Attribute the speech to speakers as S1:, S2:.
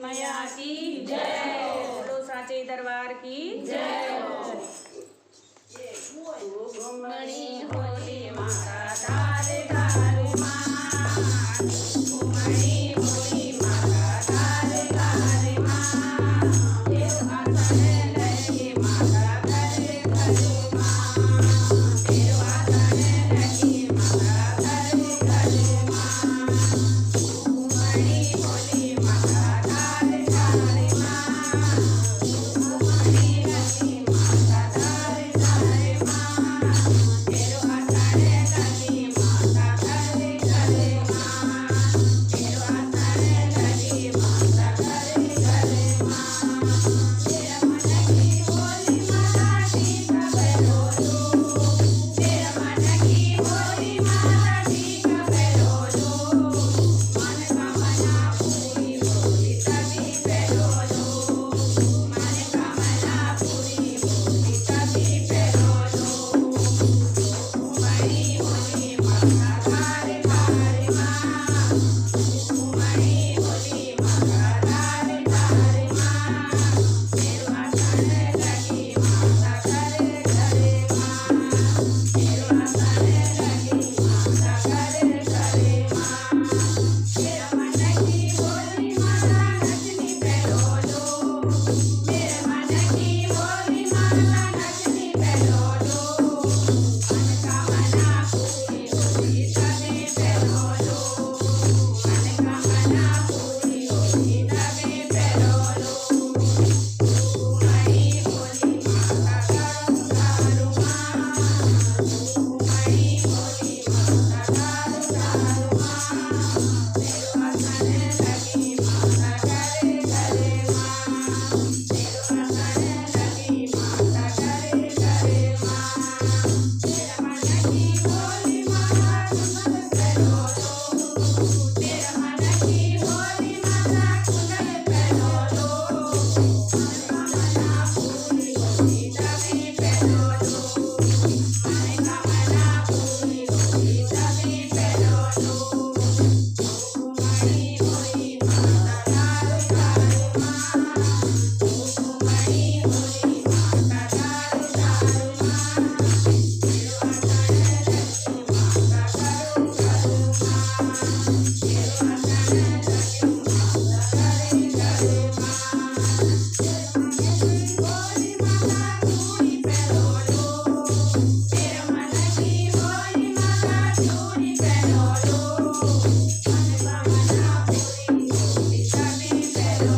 S1: मैया की जय। बोलो साचे दरबार की जय। घुमड़ी होली माता तारे घालू माँ, घुमड़ी होली माता तारे घाले माँ, देव आसने लगे माता करे घालू माँ, देव आसने लगे माता करे घालू माँ, घुमड़ी होली माता तारे घाले माँ, घुमड़ी लगी माता तारे घाले माँ, देव आसने लगी माता करे घाले माँ, देव आसने लगी माता करे घाले माँ, तेरा मन की होली माता टीका बेरो लो, तेरा मन की होली माता टीका बेरो लो, मन का मना पूरी होली तभी बेरो लो, मन का मना पूरी होली तभी बेरो लो, घुमड़ी होली माता तारे घाले माँ, घुमड़ी होली माता तारे घाले माँ, देव आसने लगी माता करे घाले माँ, देव आसने लगी माता करे घाले माँ, तेरा मन की होली माता नचनी बेरो लो, मेरे मन की होली माता नचनी बेरो लो, मन का मना पूरी होली तभी बेरो लो, मन का मना पूरी होली तभी बेरो लो, घुमड़ी होली माता करूँ घालू माँ, घुमड़ी होली माता करूँ घालू माँ, देव आसने लगी माता करे घाले माँ, देव आसने लगी माता करे घाले माँ, तेरा मन की होली माता कुंडल बेरो लो, तेरा मन की होली माता कुंडल बेरो लो, मन का मना पूरी होली तभी बेरो लो, मन का मना पूरी होली तभी बेरो लो, घुमड़ी होली माता तारे घाले माँ, घुमड़ी होली माता तारे घाले माँ, देव आसने लगी माता करूँ घालू माँ, देव आसने लगी माता करे घाले माँ, तेरा मन की होली माता चूड़ी बेरो लो, तेरा मन की होली माता चूड़ी बेरो लो, मन का मना पूरी होली तभी बेरो